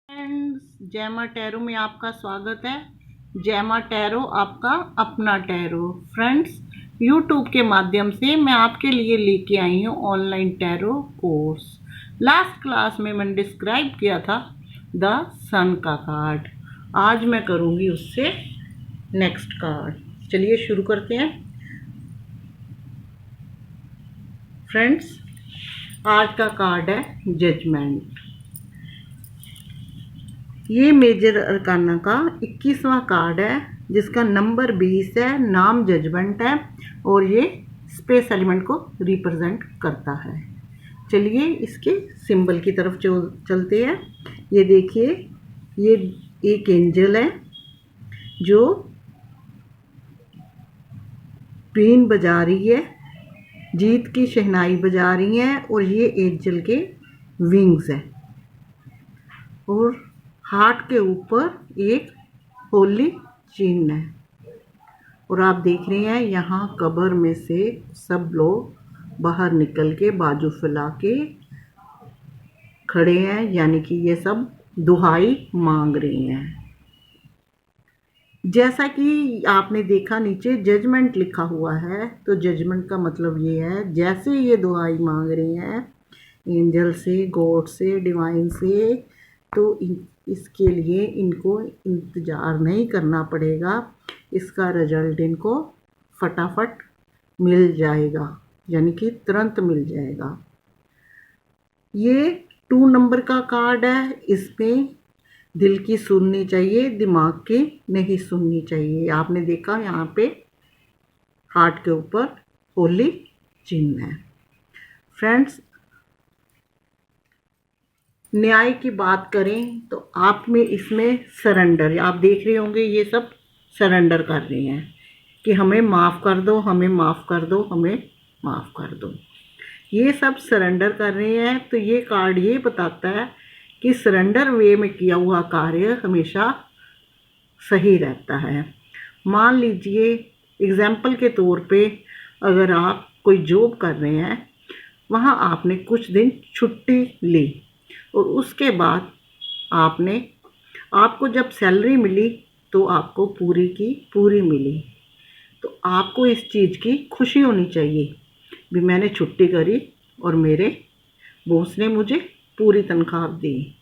Friends, जैमा tarot में आपका स्वागत है। जैमा टैरो आपका अपना टैरो। फ्रेंड्स, यूट्यूब के माध्यम से मैं आपके लिए लेके आई हूँ online tarot course. Last class में मैंने डिस्क्राइब किया था द सन का कार्ड। आज मैं करूँगी उससे नेक्स्ट कार्ड। चलिए शुरू करते हैं। फ्रेंड्स, आज का कार्ड है जजमेंट। ये मेजर अरकाना का 21वां कार्ड है जिसका नंबर 20 है, नाम जजमेंट है और ये स्पेस एलिमेंट को रिप्रेजेंट करता है। चलिए इसके सिंबल की तरफ चलते हैं। ये देखिए, ये एक एंजल है जो बीन बजा रही है, जीत की शहनाई बजा रही है और ये एंजल के विंग्स है और हार्ट के ऊपर एक होली चिन्ह है। और आप देख रहे हैं यहाँ कब्र में से सब लोग बाहर निकल के बाजू फैला के खड़े हैं, यानी कि ये सब दुहाई मांग रहे हैं। जैसा कि आपने देखा नीचे जजमेंट लिखा हुआ है, तो जजमेंट का मतलब ये है जैसे ये दुहाई मांग रहे हैं एंजल से, गॉड से, डिवाइन से, तो इसके लिए इनको इंतज़ार नहीं करना पड़ेगा। इसका रिजल्ट इनको फटाफट मिल जाएगा, यानी कि तुरंत मिल जाएगा। ये 2 नंबर का कार्ड है। इसमें दिल की सुननी चाहिए, दिमाग की नहीं सुननी चाहिए। आपने देखा यहाँ पे हार्ट के ऊपर होली चिन्ह है। फ्रेंड्स, न्याय की बात करें तो आप में इसमें सरेंडर, आप देख रहे होंगे ये सब सरेंडर कर रहे हैं कि हमें माफ़ कर दो, हमें माफ़ कर दो, हमें माफ़ कर दो। ये सब सरेंडर कर रहे हैं। तो ये कार्ड ये बताता है कि सरेंडर वे में किया हुआ कार्य हमेशा सही रहता है। मान लीजिए एग्जाम्पल के तौर पे, अगर आप कोई जॉब कर रहे हैं, वहाँ आपने कुछ दिन छुट्टी ली और उसके बाद आपको जब सैलरी मिली तो आपको पूरी की पूरी मिली, तो आपको इस चीज़ की खुशी होनी चाहिए भी मैंने छुट्टी करी और मेरे बॉस ने मुझे पूरी तनख्वाह दी।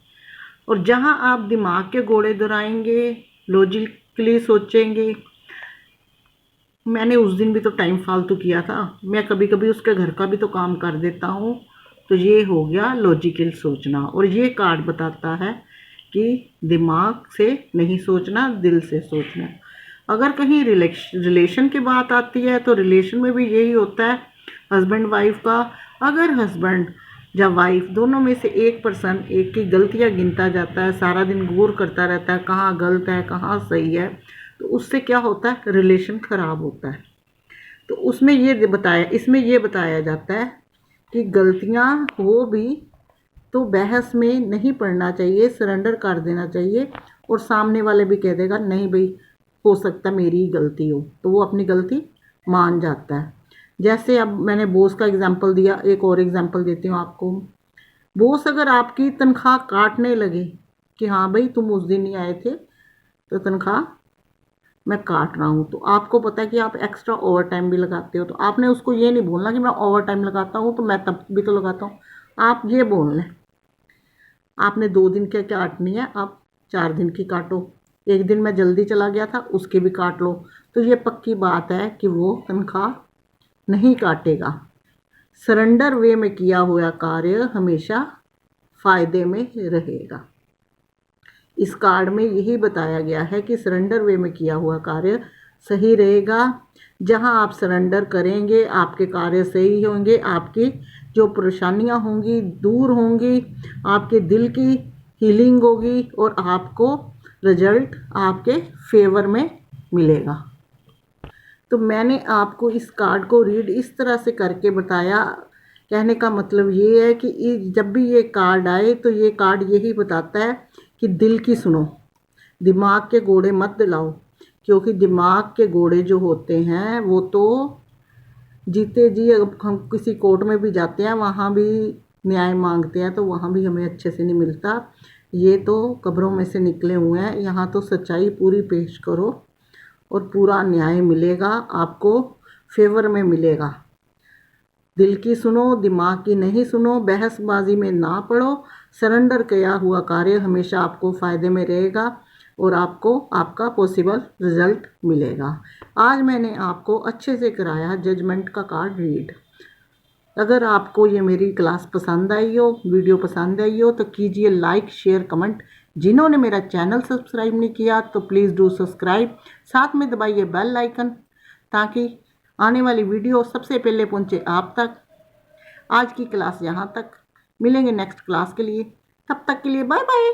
और जहाँ आप दिमाग के घोड़े दौड़ाएंगे, लॉजिकली सोचेंगे, मैंने उस दिन भी तो टाइम फालतू किया था, मैं कभी कभी उसके घर का भी तो काम कर देता हूँ, तो ये हो गया लॉजिकल सोचना। और ये कार्ड बताता है कि दिमाग से नहीं सोचना, दिल से सोचना। अगर कहीं रिलेशन की बात आती है तो रिलेशन में भी यही होता है हस्बैंड वाइफ का। अगर हस्बैंड या वाइफ दोनों में से एक पर्सन एक की गलतियां गिनता जाता है, सारा दिन गौर करता रहता है कहाँ गलत है कहाँ सही है, तो उससे क्या होता है, रिलेशन खराब होता है। तो इसमें ये बताया जाता है कि गलतियां हो भी तो बहस में नहीं पड़ना चाहिए, सरेंडर कर देना चाहिए। और सामने वाले भी कह देगा नहीं भाई, हो सकता मेरी ही गलती हो, तो वो अपनी गलती मान जाता है। जैसे अब मैंने बॉस का एग्जांपल दिया, एक और एग्जांपल देती हूँ आपको। बॉस अगर आपकी तनख्वाह काटने लगे कि हाँ भाई तुम उस दिन नहीं आए थे तो तनख्वाह मैं काट रहा हूँ, तो आपको पता है कि आप एक्स्ट्रा ओवर टाइम भी लगाते हो, तो आपने उसको ये नहीं बोलना कि मैं ओवर टाइम लगाता हूँ तो मैं तब भी तो लगाता हूँ। आप ये बोल लें आपने 2 दिन की काटनी है, आप 4 दिन की काटो। एक दिन मैं जल्दी चला गया था उसके भी काट लो, तो ये पक्की बात है कि वो तनख्वाह नहीं काटेगा। सरेंडर वे में किया हुआ कार्य हमेशा फ़ायदे में रहेगा। इस कार्ड में यही बताया गया है कि सरेंडर वे में किया हुआ कार्य सही रहेगा। जहां आप सरेंडर करेंगे आपके कार्य सही होंगे, आपकी जो परेशानियां होंगी दूर होंगी, आपके दिल की हीलिंग होगी और आपको रिजल्ट आपके फेवर में मिलेगा। तो मैंने आपको इस कार्ड को रीड इस तरह से करके बताया। कहने का मतलब ये है कि जब भी ये कार्ड आए तो ये कार्ड यही बताता है कि दिल की सुनो, दिमाग के घोड़े मत दिलाओ, क्योंकि दिमाग के घोड़े जो होते हैं वो तो जीते जी, अब हम किसी कोर्ट में भी जाते हैं वहाँ भी न्याय मांगते हैं तो वहाँ भी हमें अच्छे से नहीं मिलता। ये तो कब्रों में से निकले हुए हैं, यहाँ तो सच्चाई पूरी पेश करो और पूरा न्याय मिलेगा, आपको फेवर में मिलेगा। दिल की सुनो, दिमाग की नहीं सुनो, बहसबाजी में ना पड़ो। सरेंडर किया हुआ कार्य हमेशा आपको फ़ायदे में रहेगा और आपको आपका पॉसिबल रिजल्ट मिलेगा। आज मैंने आपको अच्छे से कराया जजमेंट का कार्ड रीड। अगर आपको ये मेरी क्लास पसंद आई हो, वीडियो पसंद आई हो, तो कीजिए लाइक, शेयर, कमेंट। जिन्होंने मेरा चैनल सब्सक्राइब नहीं किया तो प्लीज़ डू सब्सक्राइब। साथ में दबाइए बेल आइकन ताकि आने वाली वीडियो सबसे पहले पहुंचे आप तक। आज की क्लास यहाँ तक, मिलेंगे नेक्स्ट क्लास के लिए। तब तक के लिए बाय बाय।